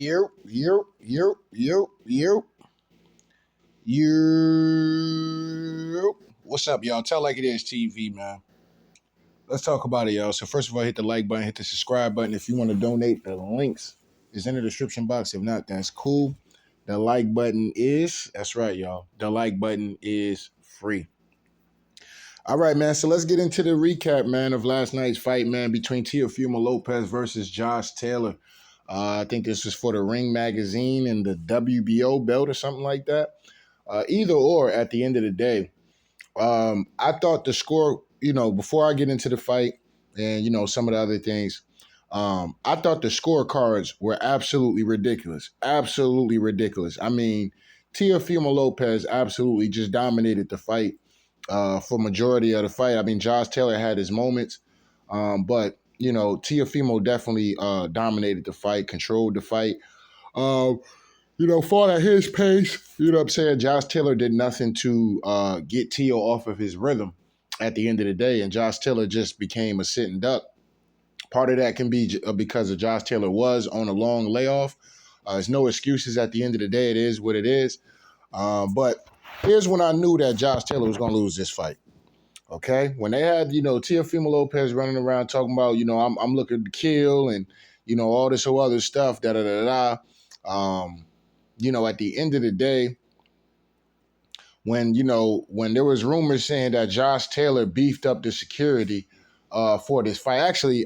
Yep, yep, yep, yep, yep, yep. What's up, y'all? Tell like it is TV, man. Let's talk about it, y'all. So first of all, hit the like button, hit the subscribe button. If you want to donate, the links is in the description box. If not, that's cool. The like button that's right, y'all. The like button is free. All right, man. So let's get into the recap, man, of last night's fight, man, between Teofimo Lopez versus Josh Taylor. I think this was for the Ring Magazine and the WBO belt or something like that. Either or, at the end of the day, I thought the score, before I get into the fight and, some of the other things, I thought the scorecards were absolutely ridiculous. Absolutely ridiculous. I mean, Teofimo Lopez absolutely just dominated the fight for majority of the fight. I mean, Josh Taylor had his moments, but Teofimo definitely dominated the fight, controlled the fight. Um, fought at his pace. You know what I'm saying? Josh Taylor did nothing to get Teo off of his rhythm at the end of the day, and Josh Taylor just became a sitting duck. Part of that can be because of Josh Taylor was on a long layoff. There's no excuses at the end of the day. It is what it is. But here's when I knew that Josh Taylor was going to lose this fight. Okay, when they had Teofimo Lopez running around talking about I'm looking to kill and all this whole other stuff da da da da. At the end of the day, when there was rumors saying that Josh Taylor beefed up the security for this fight. Actually,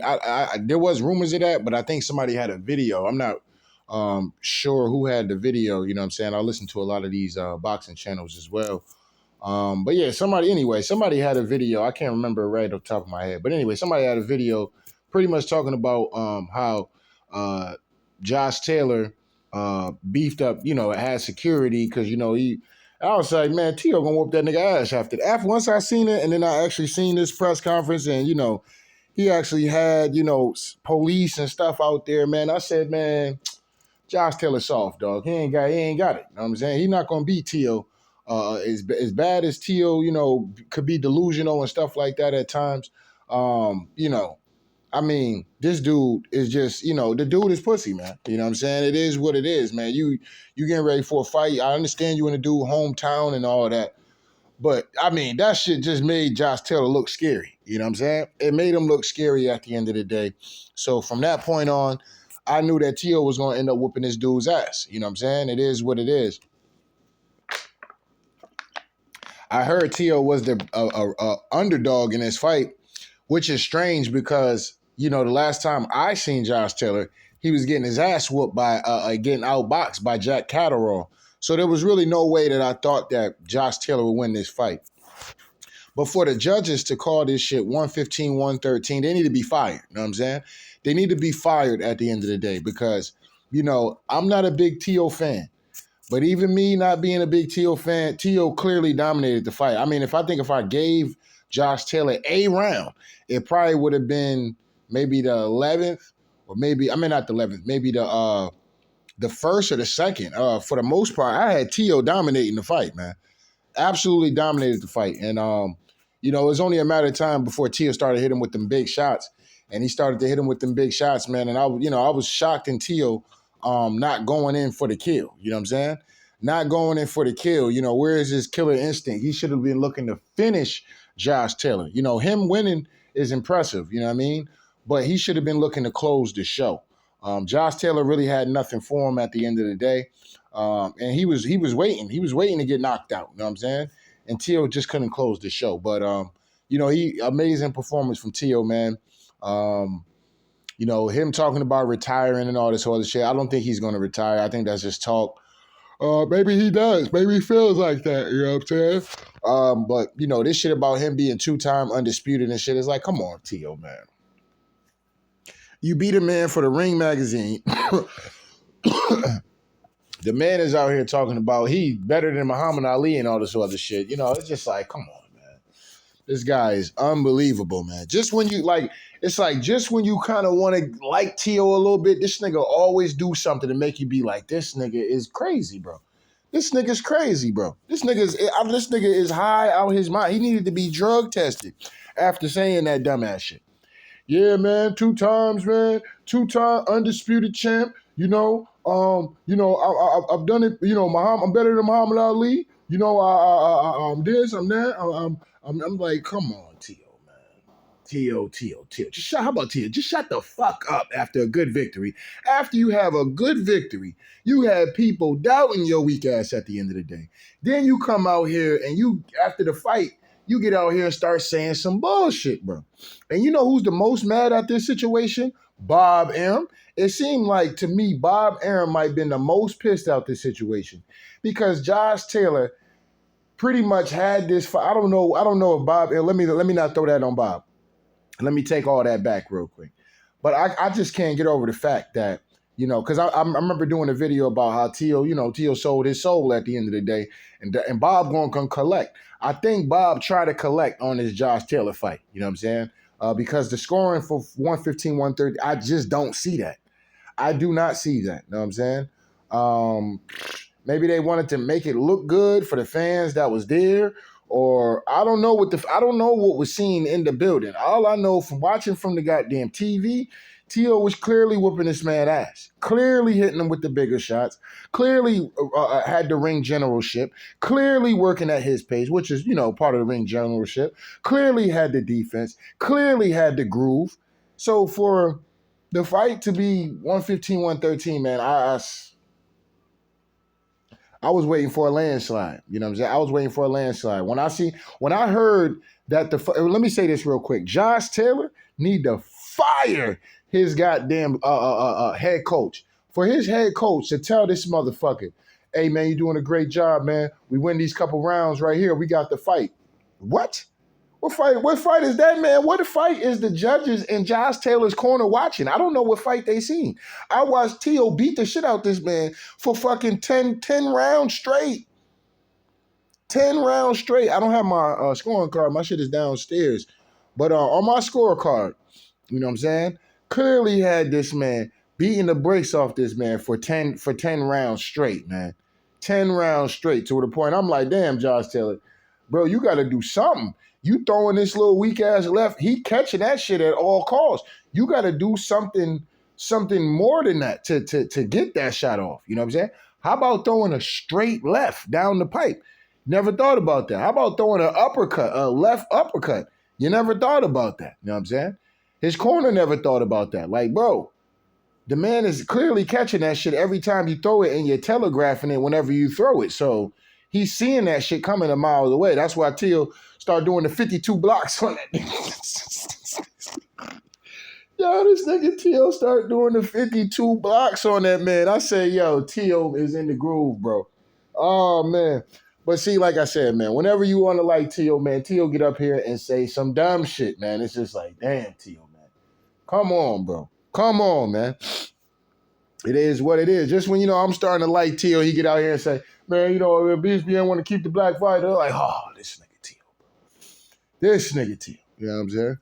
there was rumors of that, but I think somebody had a video. I'm not sure who had the video. You know what I'm saying? I listen to a lot of these boxing channels as well. But yeah, somebody had a video. I can't remember right off the top of my head. But anyway, somebody had a video pretty much talking about how Josh Taylor beefed up, had security because, I was like, man, Tio gonna whoop that nigga ass after that. After once I seen it, and then I actually seen this press conference, and he actually had police and stuff out there, man. I said, man, Josh Taylor soft, dog. He ain't got it. You know what I'm saying? He's not gonna beat Tio. As bad as Tio, could be delusional and stuff like that at times. I mean, this dude is just, the dude is pussy, man. You know what I'm saying? It is what it is, man. You getting ready for a fight. I understand you in the dude hometown and all that. But I mean, that shit just made Josh Taylor look scary. You know what I'm saying? It made him look scary at the end of the day. So from that point on, I knew that Tio was gonna end up whooping this dude's ass. You know what I'm saying? It is what it is. I heard Tio was the underdog in this fight, which is strange because the last time I seen Josh Taylor, he was getting his ass whooped by getting outboxed by Jack Catterall. So there was really no way that I thought that Josh Taylor would win this fight. But for the judges to call this shit 115, 113, they need to be fired. You know what I'm saying? They need to be fired at the end of the day because, I'm not a big Tio fan. But even me not being a big Tio fan, Tio clearly dominated the fight. I mean, if I gave Josh Taylor a round, it probably would have been maybe the 11th or not the 11th, maybe the first or the second. For the most part, I had Tio dominating the fight, man. Absolutely dominated the fight. And, it was only a matter of time before Tio started hitting with them big shots. And he started to hit him with them big shots, man. And I was shocked in Tio not going in for the kill. You know what I'm saying? Not going in for the kill. Where is his killer instinct? He should have been looking to finish Josh Taylor. Him winning is impressive. You know what I mean? But he should have been looking to close the show. Josh Taylor really had nothing for him at the end of the day. And he was waiting. He was waiting to get knocked out. You know what I'm saying? And Tio just couldn't close the show. But amazing performance from Tio, man. Him talking about retiring and all this other shit. I don't think he's going to retire. I think that's just talk. Maybe he does. Maybe he feels like that. You know what I'm saying? But this shit about him being 2-time undisputed and shit is like, come on, Tio, man. You beat a man for the Ring Magazine. The man is out here talking about he better than Muhammad Ali and all this other shit. It's just like, come on, man. This guy is unbelievable, man. Just when you just when you kind of want to like Tio a little bit, this nigga always do something to make you be like, this nigga is crazy, bro. This nigga's crazy, bro. This nigga is high out his mind. He needed to be drug tested after saying that dumbass shit. Yeah, man, 2 times, man. 2-time undisputed champ. I've done it. Muhammad, I'm better than Muhammad Ali. I'm this, I'm that. I'm like, come on, Tio, man. Tio. How about Tio? Just shut the fuck up after a good victory. After you have a good victory, you have people doubting your weak ass at the end of the day. Then you come out here and after the fight, you get out here and start saying some bullshit, bro. And you know who's the most mad at this situation? Bob Arum. It seemed like to me, Bob Arum might have been the most pissed out this situation because Josh Taylor pretty much had this. I don't know if Bob. Let me not throw that on Bob. Let me take all that back real quick. But I just can't get over the fact that, because I remember doing a video about how Tio sold his soul at the end of the day, and Bob going to collect. I think Bob tried to collect on this Josh Taylor fight. You know what I'm saying? Because the scoring for 115, 130, I just don't see that. I do not see that. You know what I'm saying? Maybe they wanted to make it look good for the fans that was there, or I don't know what was seen in the building. All I know from watching from the goddamn TV, Tio was clearly whooping this man's ass, clearly hitting him with the bigger shots, clearly had the ring generalship, clearly working at his pace, which is, part of the ring generalship, clearly had the defense, clearly had the groove. So for the fight to be 115, 113, man, I was waiting for a landslide. You know what I'm saying? I was waiting for a landslide. When I heard that let me say this real quick. Josh Taylor need to fire his goddamn head coach. For his head coach to tell this motherfucker, hey, man, you're doing a great job, man. We win these couple rounds right here. We got the fight. What? What fight is that, man? What fight is the judges in Josh Taylor's corner watching? I don't know what fight they seen. I watched Tio beat the shit out this man for fucking 10 rounds straight. 10 rounds straight. I don't have my scoring card. My shit is downstairs. But on my scorecard, you know what I'm saying? Clearly had this man beating the brakes off this man for 10 rounds straight, man. 10 rounds straight to the point. I'm like, damn, Josh Taylor, bro, you got to do something. You throwing this little weak ass left, he catching that shit at all costs. You got to do something more than that to get that shot off. You know what I'm saying? How about throwing a straight left down the pipe? Never thought about that. How about throwing an uppercut, a left uppercut? You never thought about that. You know what I'm saying? His corner never thought about that. Like, bro, the man is clearly catching that shit every time you throw it, and you're telegraphing it whenever you throw it. So he's seeing that shit coming a mile away. That's why Tio started doing the 52 blocks on that. Yo, this nigga Tio started doing the 52 blocks on that man. I say, yo, Tio is in the groove, bro. Oh, man. But see, like I said, man, whenever you want to like Tio, man, Tio get up here and say some dumb shit, man. It's just like, damn, Tio, man. Come on, bro. Come on, man. It is what it is. Just when, I'm starting to like Tio, he get out here and say, man, if BSBN want to keep the black fighter, like, oh, this nigga Tio, bro. This nigga Tio. You know what I'm saying?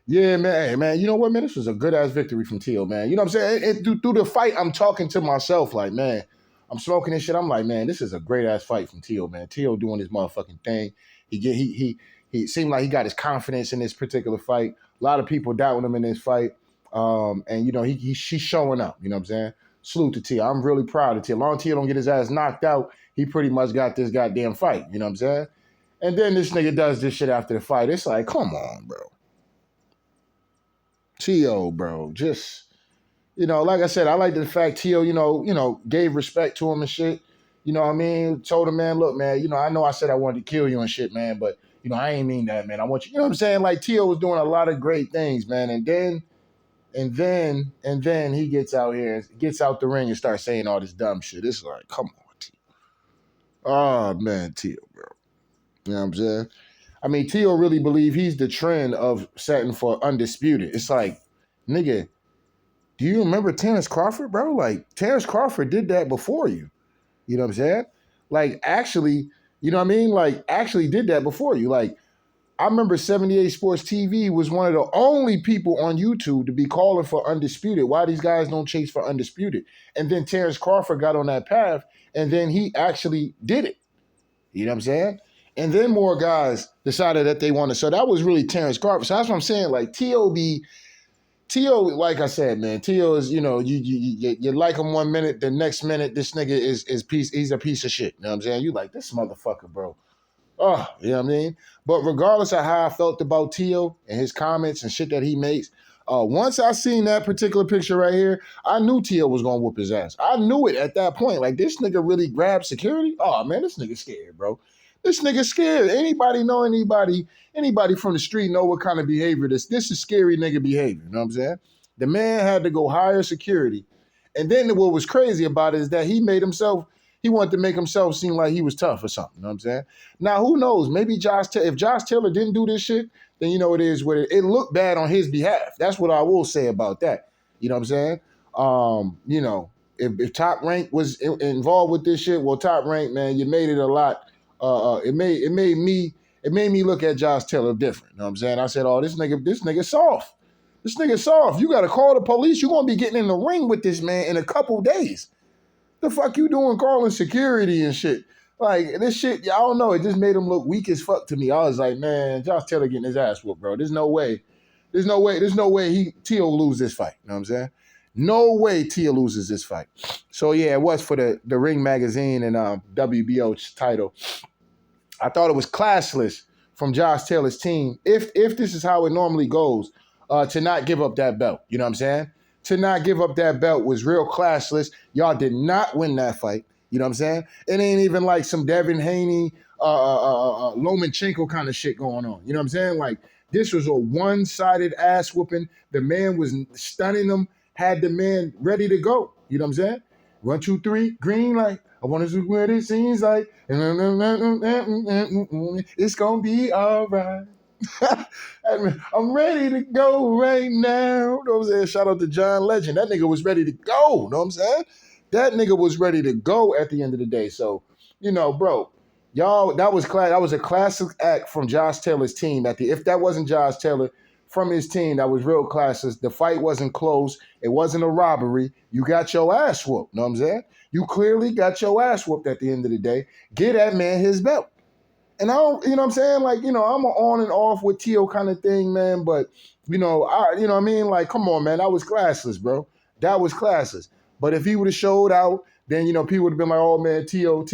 Yeah, man. Hey, man, you know what, man? This was a good-ass victory from Tio, man. You know what I'm saying? Through the fight, I'm talking to myself like, man, I'm smoking this shit. I'm like, man, this is a great-ass fight from Tio, man. Tio doing his motherfucking thing. He seemed like he got his confidence in this particular fight. A lot of people doubting him in this fight. And, she's showing up. You know what I'm saying? Salute to Tio. I'm really proud of Tio. Long Tio don't get his ass knocked out, he pretty much got this goddamn fight. You know what I'm saying? And then this nigga does this shit after the fight. It's like, come on, bro. Tio, bro, just, like I said, I like the fact Tio, gave respect to him and shit. You know what I mean? Told him, man, look, man, I know I said I wanted to kill you and shit, man, but, I ain't mean that, man. I want you know what I'm saying? Like, Tio was doing a lot of great things, man. And then he gets out here, gets out the ring and starts saying all this dumb shit. It's like, come on, Tio. Oh, man, Tio, bro. You know what I'm saying? I mean, Tio really believe he's the trend of setting for undisputed. It's like, nigga, do you remember Terrence Crawford, bro? Like, Terrence Crawford did that before you. You know what I'm saying? Like, actually, you know what I mean? Like, actually did that before you. Like, I remember 78 Sports TV was one of the only people on YouTube to be calling for undisputed. Why these guys don't chase for undisputed? And then Terrence Crawford got on that path, and then he actually did it. You know what I'm saying? And then more guys decided that they wanted. So that was really Terrence Crawford. So that's what I'm saying. Like, Tio be Tio, like I said, man, Tio is, you like him 1 minute, the next minute, this nigga is he's a piece of shit. You know what I'm saying? You like this motherfucker, bro. Oh, you know what I mean? But regardless of how I felt about Tio and his comments and shit that he makes, once I seen that particular picture right here, I knew Tio was gonna whoop his ass. I knew it at that point. Like, this nigga really grabbed security? Oh man, this nigga scared, bro. This nigga scared. Anybody from the street know what kind of behavior this is scary nigga behavior. You know what I'm saying? The man had to go hire security. And then what was crazy about it is that he wanted to make himself seem like he was tough or something. You know what I'm saying? Now, who knows? Maybe if Josh Taylor didn't do this shit, then you know it is what it looked bad on his behalf. That's what I will say about that. You know what I'm saying? If Top Rank was involved with this shit, well, Top Rank, man, you made it a lot. It made me look at Josh Taylor different. You know what I'm saying? I said, oh, this nigga soft. This nigga soft. You got to call the police. You're going to be getting in the ring with this man in a couple days. The fuck you doing calling security and shit? Like, this shit, I don't know. It just made him look weak as fuck to me. I was like, man, Josh Taylor getting his ass whooped, bro. There's no way Tio lose this fight. You know what I'm saying? No way Tio loses this fight. So, yeah, it was for the Ring Magazine and WBO title. I thought it was classless from Josh Taylor's team, if this is how it normally goes, to not give up that belt. You know what I'm saying? To not give up that belt was real classless. Y'all did not win that fight. You know what I'm saying? It ain't even like some Devin Haney, Lomachenko kind of shit going on. You know what I'm saying? Like, this was a one-sided ass whooping. The man was stunning him, had the man ready to go. You know what I'm saying? 1, 2, 3, green light. I want to see what it seems like. It's going to be all right. I'm ready to go right now. You know what I'm saying? Shout out to John Legend. That nigga was ready to go. You know what I'm saying? That nigga was ready to go at the end of the day. So, bro, y'all, that was a classic act from Josh Taylor's team. If that wasn't Josh Taylor, from his team, that was real classes. The fight wasn't close. It wasn't a robbery. You got your ass whooped. Know what I'm saying? You clearly got your ass whooped at the end of the day. Get that man his belt. And I don't, you know what I'm saying? Like, I'm an on and off with Tio kind of thing, man. But, you know what I mean? Like, come on, man. That was classless, bro. That was classless. But if he would have showed out, then, people would have been like, oh, man, Tio.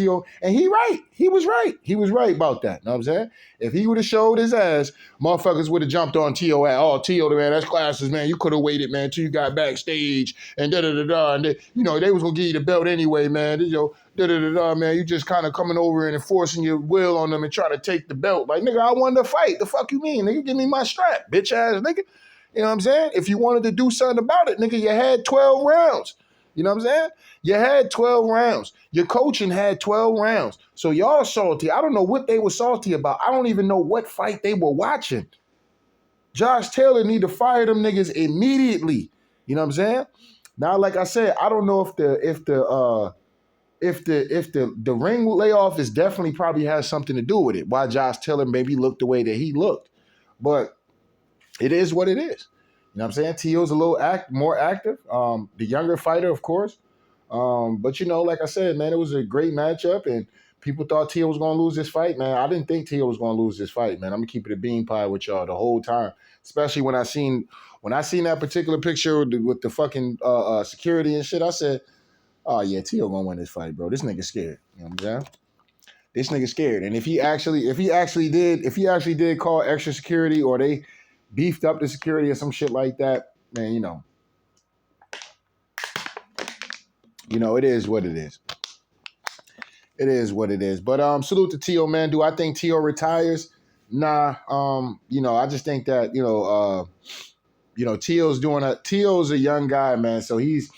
And he was right. He was right about that. Know what I'm saying? If he would have showed his ass, motherfuckers would have jumped on Tio at, oh, Tio, man, that's classes, man. You could have waited, man, till you got backstage and da-da-da-da. And, they was going to give you the belt anyway, man. Da-da-da-da, man. You just kind of coming over and enforcing your will on them and trying to take the belt. Like, nigga, I wanted to fight. The fuck you mean? Nigga, give me my strap, bitch ass nigga. You know what I'm saying? If you wanted to do something about it, nigga, you had 12 rounds. You know what I'm saying? You had 12 rounds. Your coaching had 12 rounds. So y'all salty. I don't know what they were salty about. I don't even know what fight they were watching. Josh Taylor need to fire them niggas immediately. You know what I'm saying? Now, like I said, I don't know if the ring layoff is definitely probably has something to do with it. Why Josh Taylor maybe looked the way that he looked. But it is what it is. You know what I'm saying? Tio's a little more active. The younger fighter, of course. But, like I said, man, it was a great matchup, and people thought Tio was going to lose this fight, man. I didn't think Tio was going to lose this fight, man. I'm going to keep it a bean pie with y'all the whole time, especially when I seen that particular picture with the fucking security and shit. I said, oh, yeah, Tio going to win this fight, bro. This nigga scared. You know what I'm saying? This nigga scared. And if he actually did call extra security, or they beefed up the security or some shit like that, man, it is what it is. It is what it is. But salute to Tio, man. Do I think Tio retires? Nah. I just think that, Tio's a young guy, man. So he's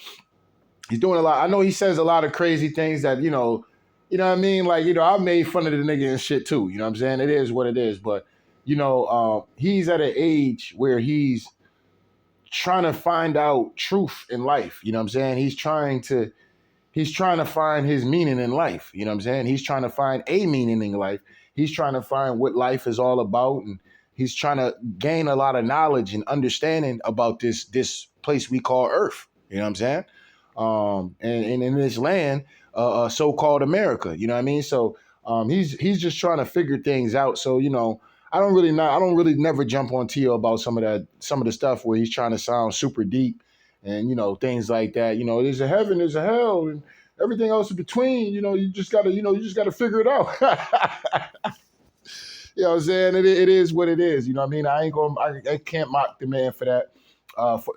doing a lot. I know he says a lot of crazy things that, you know what I mean? Like, I made fun of the nigga and shit too. You know what I'm saying? It is what it is. But, he's at an age where he's trying to find out truth in life. You know what I'm saying? He's trying to find his meaning in life. You know what I'm saying? He's trying to find a meaning in life. He's trying to find what life is all about. And he's trying to gain a lot of knowledge and understanding about this place we call Earth. You know what I'm saying? And in this land, so-called America. You know what I mean? So he's just trying to figure things out. So, I don't really never jump on Tio about some of the stuff where he's trying to sound super deep and things like that. There's a heaven, there's a hell, and everything else in between. You just gotta figure it out. You know what I'm saying? It is what it is. You know what I mean? I can't mock the man for that,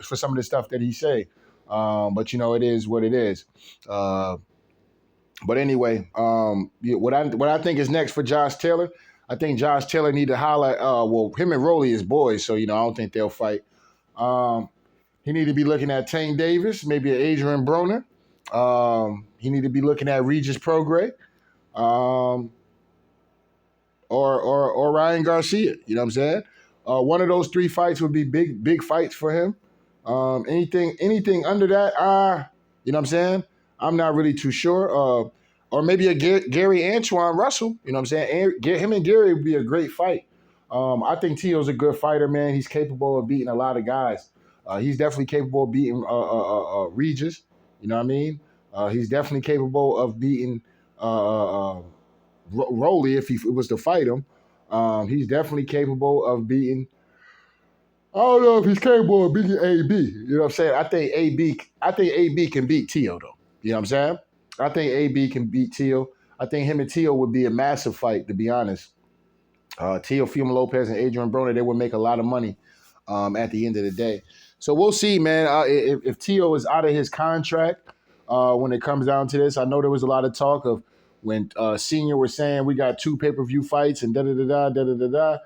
for some of the stuff that he say. But it is what it is. Uh, but anyway, what I think is next for Josh Taylor, I think Josh Taylor need to highlight. Well, him and Rolly is boys, so I don't think they'll fight. Um, he need to be looking at Tank Davis, maybe an Adrian Broner. He need to be looking at Regis Prograis. Um, or Ryan Garcia. You know what I'm saying? One of those three fights would be big fights for him. Anything under that, you know what I'm saying? I'm not really too sure. Or maybe a Gary Antoine Russell. You know what I'm saying? Him and Gary would be a great fight. I think Tio's a good fighter, man. He's capable of beating a lot of guys. He's definitely capable of beating Regis. You know what I mean? He's definitely capable of beating Rolly if he was to fight him. He's definitely capable of beating. I don't know if he's capable of beating AB. You know what I'm saying? I think AB can beat Tio though. You know what I'm saying? I think AB can beat Tio. I think him and Tio would be a massive fight, to be honest. Teofimo Lopez and Adrian Broner, they would make a lot of money at the end of the day. So we'll see, man. If Tio is out of his contract when it comes down to this, I know there was a lot of talk of when Senior was saying we got 2 pay-per-view fights and da-da-da-da, da-da-da-da.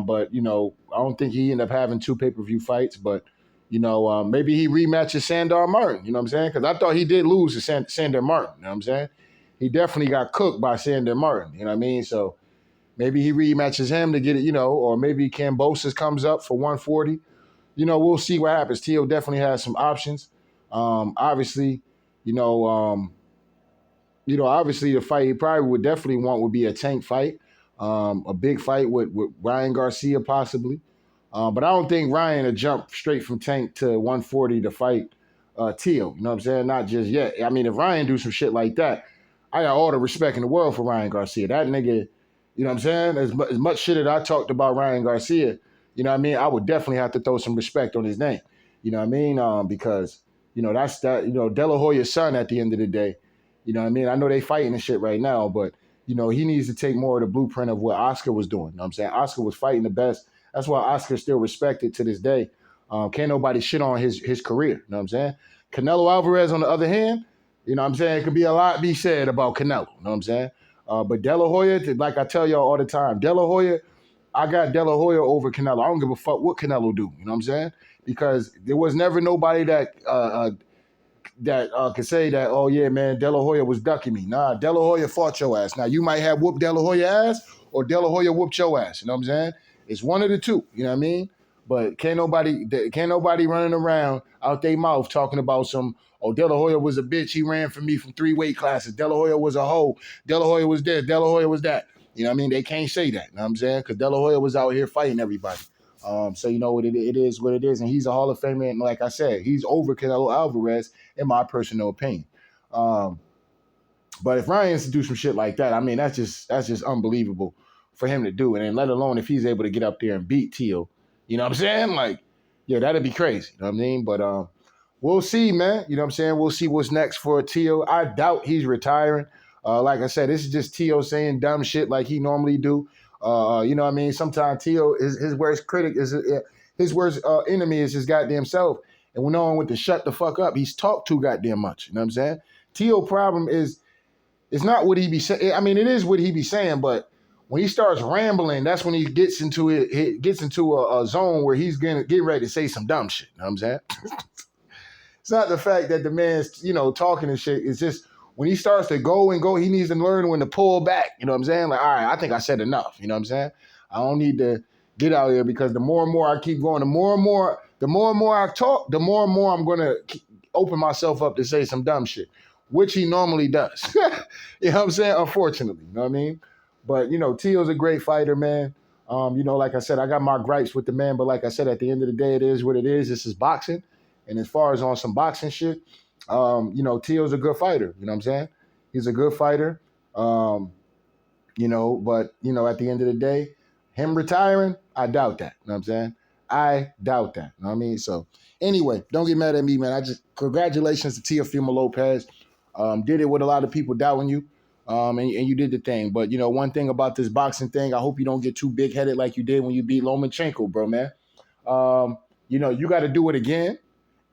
But, I don't think he ended up having 2 pay-per-view fights. But, maybe he rematches Sandor Martin, you know what I'm saying? Because I thought he did lose to Sandor Martin, you know what I'm saying? He definitely got cooked by Sandor Martin, you know what I mean? So maybe he rematches him to get it, or maybe Kambosos comes up for 140. We'll see what happens. Tio definitely has some options. Obviously, you know, um, obviously the fight he probably would definitely want would be a Tank fight, a big fight with Ryan Garcia possibly. But I don't think Ryan would jump straight from Tank to 140 to fight Tio. You know what I'm saying? Not just yet. I mean, if Ryan do some shit like that, I got all the respect in the world for Ryan Garcia. That nigga, you know what I'm saying? As much shit that I talked about Ryan Garcia, you know what I mean? I would definitely have to throw some respect on his name. You know what I mean? Because, that's that, De La Hoya's son at the end of the day. You know what I mean? I know they fighting and shit right now, but, he needs to take more of the blueprint of what Oscar was doing. You know what I'm saying? Oscar was fighting the best. That's why Oscar's still respected to this day. Can't nobody shit on his career. You know what I'm saying? Canelo Alvarez, on the other hand, you know what I'm saying? It could be a lot be said about Canelo. You know what I'm saying? But De La Hoya, like I tell y'all all the time, De La Hoya, I got De La Hoya over Canelo. I don't give a fuck what Canelo do. You know what I'm saying? Because there was never nobody that could say that, oh yeah, man, De La Hoya was ducking me. Nah, De La Hoya fought your ass. Now you might have whooped De La Hoya ass, or De La Hoya whooped your ass. You know what I'm saying? It's one of the two. You know what I mean? But can't nobody running around out their mouth talking about some. Oh, De La Hoya was a bitch. He ran for me from 3 weight classes. De La Hoya was a hoe. De La Hoya was this. De La Hoya was that. You know what I mean? They can't say that. You know what I'm saying? Because De La Hoya was out here fighting everybody. So it is what it is, and he's a Hall of Famer. And like I said, he's over Canelo Alvarez, in my personal opinion. Um, but if Ryan's to do some shit like that, I mean, that's just unbelievable for him to do. And then let alone if he's able to get up there and beat Tio. You know what I'm saying? Like, yeah, that'd be crazy. You know what I mean? But we'll see, man. You know what I'm saying? We'll see what's next for Tio. I doubt he's retiring. Like I said, this is just Tio saying dumb shit like he normally do. You know what I mean? Sometimes Tio, his worst critic is his worst enemy is his goddamn self. And when no one went to shut the fuck up, he's talked too goddamn much. You know what I'm saying? Tio problem is it's not what he be saying. I mean, it is what he be saying, but when he starts rambling, that's when he gets into it. He gets into a zone where he's gonna get ready to say some dumb shit. You know what I'm saying? It's not the fact that the man's talking and shit. It's just when he starts to go and go, he needs to learn when to pull back. You know what I'm saying? Like, all right, I think I said enough. You know what I'm saying? I don't need to get out here because the more and more I keep going, the more and more I talk, the more and more I'm gonna open myself up to say some dumb shit, which he normally does. You know what I'm saying? Unfortunately, you know what I mean? But Tio's a great fighter, man. Like I said, I got my gripes with the man, but like I said, at the end of the day, it is what it is. This is boxing. And as far as on some boxing shit, Tio's a good fighter. You know what I'm saying? He's a good fighter. But at the end of the day, Him retiring, I doubt that. You know what I'm saying? I doubt that. You know what I mean? So anyway, don't get mad at me, man. Congratulations to Teofimo Lopez. Did it with a lot of people doubting you. And you did the thing. But, one thing about this boxing thing, I hope you don't get too big-headed like you did when you beat Lomachenko, bro, man. You got to do it again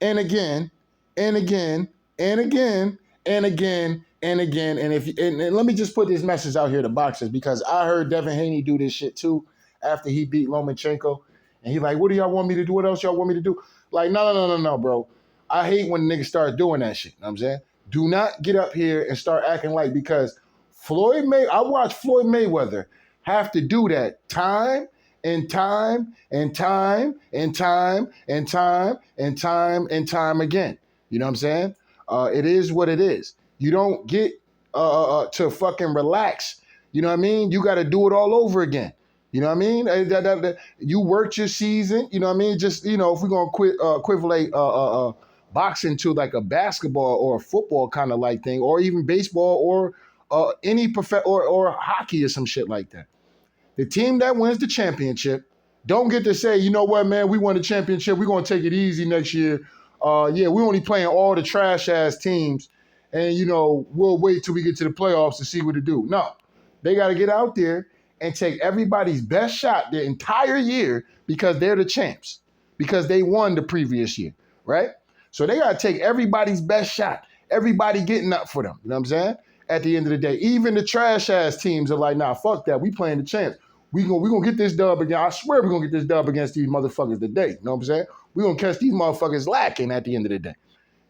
and again and again and again and again and again. And let me just put this message out here to boxers, because I heard Devin Haney do this shit too after he beat Lomachenko. And he's like, what do y'all want me to do? What else y'all want me to do? Like, no, bro. I hate when niggas start doing that shit. You know what I'm saying? Do not get up here and start acting like, because I watched Floyd Mayweather have to do that time and time and time and time and time and time and time again. You know what I'm saying? It is what it is. You don't get to fucking relax. You know what I mean? You got to do it all over again. You know what I mean? You worked your season. You know what I mean? Just, if we're going to equivalent boxing to like a basketball or a football kind of like thing, or even baseball or any or hockey or some shit like that. The team that wins the championship don't get to say, you know what, man, we won the championship. We're going to take it easy next year. We're only playing all the trash-ass teams, and, we'll wait till we get to the playoffs to see what to do. No, they got to get out there and take everybody's best shot the entire year, because they're the champs, because they won the previous year, right? So they got to take everybody's best shot, everybody getting up for them. You know what I'm saying? At the end of the day, even the trash-ass teams are like, nah, fuck that. We playing the champs. We gonna get this dub again. I swear we're gonna get this dub against these motherfuckers today. You know what I'm saying? We're gonna catch these motherfuckers lacking at the end of the day.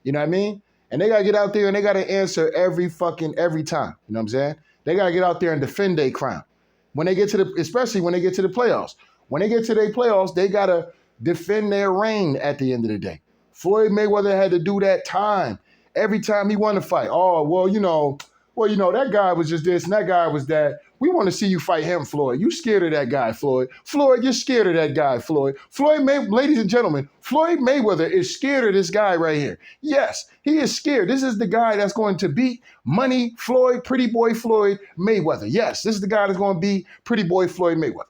You know what I mean? And they gotta get out there and they gotta answer every time. You know what I'm saying? They gotta get out there and defend their crown. Especially when they get to the playoffs. When they get to their playoffs, they gotta defend their reign at the end of the day. Floyd Mayweather had to do that time. Every time he won a fight. Oh, well, that guy was just this and that guy was that. We want to see you fight him, Floyd. You scared of that guy, Floyd. Floyd, you're scared of that guy, Floyd. Ladies and gentlemen, Floyd Mayweather is scared of this guy right here. Yes, he is scared. This is the guy that's going to beat Money Floyd, Pretty Boy Floyd Mayweather. Yes, this is the guy that's going to beat Pretty Boy Floyd Mayweather.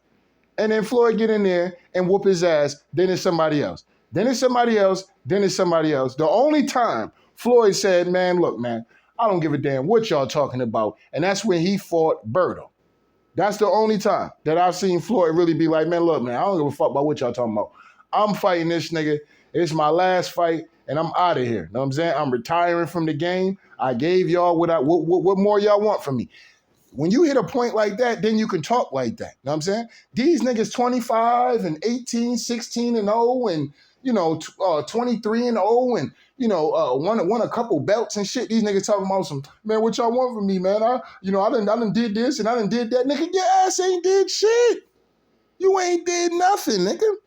And then Floyd get in there and whoop his ass. Then it's somebody else. Then it's somebody else. Then it's somebody else. The only time Floyd said, man, look, man, I don't give a damn what y'all talking about. And that's when he fought Berto. That's the only time that I've seen Floyd really be like, man, look, man, I don't give a fuck about what y'all talking about. I'm fighting this nigga. It's my last fight, and I'm out of here. You know what I'm saying? I'm retiring from the game. I gave y'all what more y'all want from me. When you hit a point like that, then you can talk like that. You know what I'm saying? These niggas 25 and 18, 16 and 0 and, 23 and 0 and, won a couple belts and shit. These niggas talking about some, man, what y'all want from me, man? I done did this and I done did that. Nigga, your ass ain't did shit. You ain't did nothing, nigga. You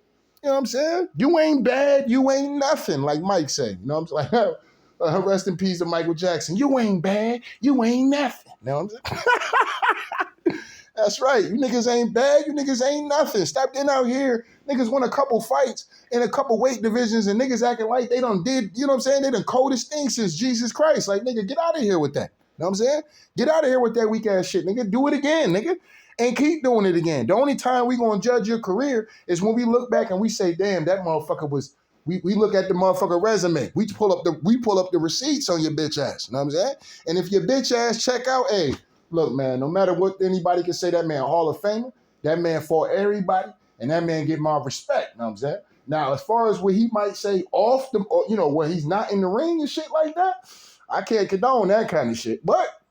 know what I'm saying? You ain't bad. You ain't nothing, like Mike said. You know what I'm saying? Rest in peace to Michael Jackson. You ain't bad. You ain't nothing. You know what I'm saying? That's right. You niggas ain't bad. You niggas ain't nothing. Stop getting out here. Niggas won a couple fights in a couple weight divisions and niggas acting like they done did, you know what I'm saying? They done coldest thing since Jesus Christ. Like, nigga, get out of here with that. You know what I'm saying? Get out of here with that weak ass shit, nigga. Do it again, nigga. And keep doing it again. The only time we gonna judge your career is when we look back and we say, damn, that motherfucker was, we look at the motherfucker resume. We pull up the receipts on your bitch ass. You know what I'm saying? And if your bitch ass check out, hey, look, man, no matter what anybody can say, that man Hall of Famer, that man fought everybody, and that man get my respect. You know what I'm saying? Now, as far as what he might say off the, where he's not in the ring and shit like that, I can't condone that kind of shit. But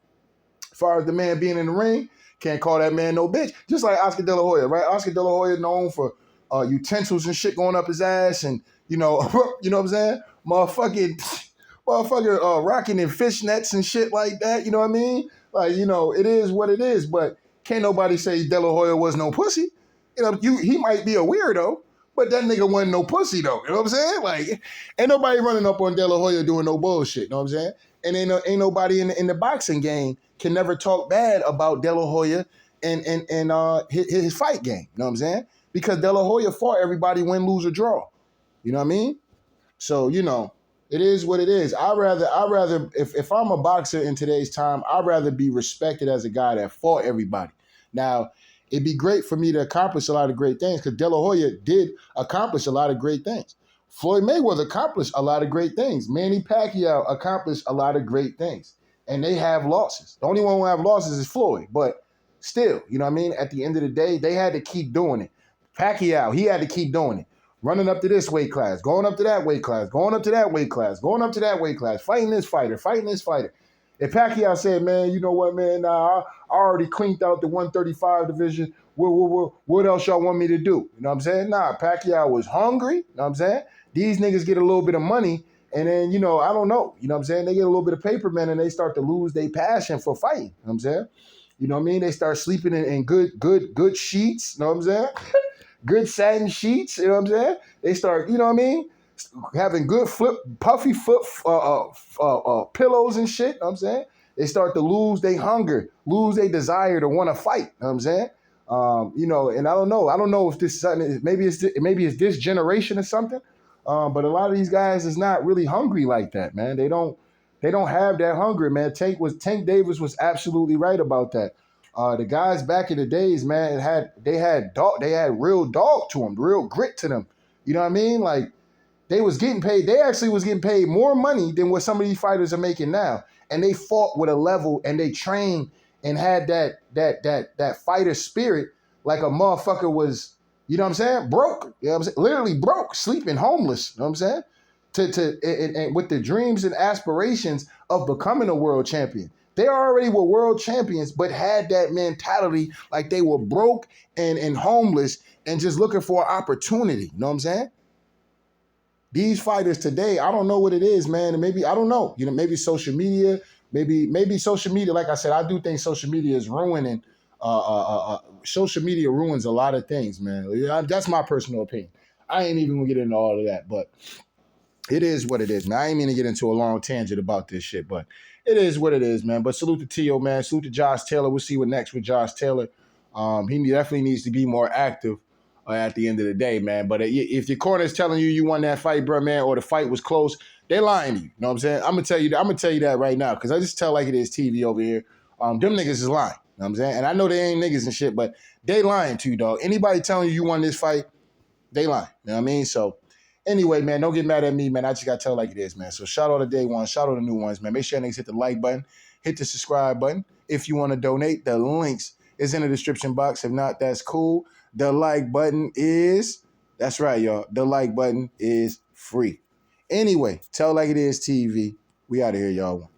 as far as the man being in the ring, can't call that man no bitch. Just like Oscar De La Hoya, right? Oscar De La Hoya known for utensils and shit going up his ass, and you know what I'm saying? Motherfucking rocking in fishnets and shit like that. You know what I mean? Like, it is what it is. But can't nobody say De La Hoya was no pussy. He might be a weirdo, but that nigga wasn't no pussy though. You know what I'm saying? Like, ain't nobody running up on De La Hoya doing no bullshit. You know what I'm saying? And ain't nobody in the boxing game can never talk bad about De La Hoya and his fight game. You know what I'm saying? Because De La Hoya fought everybody, win, lose, or draw. You know what I mean? So, it is what it is. I rather if I'm a boxer in today's time, I'd rather be respected as a guy that fought everybody. Now, it'd be great for me to accomplish a lot of great things because De La Hoya did accomplish a lot of great things. Floyd Mayweather accomplished a lot of great things. Manny Pacquiao accomplished a lot of great things. And they have losses. The only one who have losses is Floyd. But still, you know what I mean? At the end of the day, they had to keep doing it. Pacquiao, he had to keep doing it. Running up to this weight class, going up to that weight class, going up to that weight class, going up to that weight class, fighting this fighter, fighting this fighter. If Pacquiao said, man, you know what, man, I already cleaned out the 135 division. What else y'all want me to do? You know what I'm saying? Nah, Pacquiao was hungry. You know what I'm saying? These niggas get a little bit of money, and then, you know, I don't know. You know what I'm saying? They get a little bit of paper, man, and they start to lose their passion for fighting. You know what I'm saying? You know what I mean? They start sleeping in good sheets. You know what I'm saying? Good satin sheets. You know what I'm saying? They start, you know what I mean? Having good puffy foot pillows and shit. You know what I'm saying? They start to lose their hunger, lose their desire to want to fight. You know what I'm saying? You know, and I don't know. I don't know if this is something. Maybe it's this generation or something. But a lot of these guys is not really hungry like that, man. They don't have that hunger, man. Tank Davis was absolutely right about that. The guys back in the days, man, they had real dog to them, real grit to them. You know what I mean? Like they was getting paid. They actually was getting paid more money than what some of these fighters are making now. And they fought with a level and they trained and had that fighter spirit like a motherfucker was, you know what I'm saying? Broke. You know what I'm saying? Literally broke, sleeping, homeless. You know what I'm saying? And with the dreams and aspirations of becoming a world champion. They already were world champions, but had that mentality like they were broke and homeless and just looking for an opportunity. You know what I'm saying? These fighters today, I don't know what it is, man. And maybe, I don't know. You know, maybe social media, maybe social media. Like I said, I do think social media is ruining. Social media ruins a lot of things, man. That's my personal opinion. I ain't even gonna get into all of that, but it is what it is, man. I ain't mean to get into a long tangent about this shit, but it is what it is, man. But salute to Tio, man. Salute to Josh Taylor. We'll see what next with Josh Taylor. He definitely needs to be more active at the end of the day, man. But if your corner is telling you won that fight, bro, man, or the fight was close, they lying to you. You know what I'm saying? I'm gonna tell you that right now because I just tell like it is TV over here. Them niggas is lying. You know what I'm saying? And I know they ain't niggas and shit, but they lying to you, dog. Anybody telling you won this fight, they lying. You know what I mean? So anyway, man, don't get mad at me, man. I just got to tell like it is, man. So shout out to day one. Shout out to new ones, man. Make sure niggas hit the like button. Hit the subscribe button. If you want to donate, the links is in the description box. If not, that's cool. The like button is, that's right, y'all. The like button is free. Anyway, tell like it is TV. We out of here, y'all.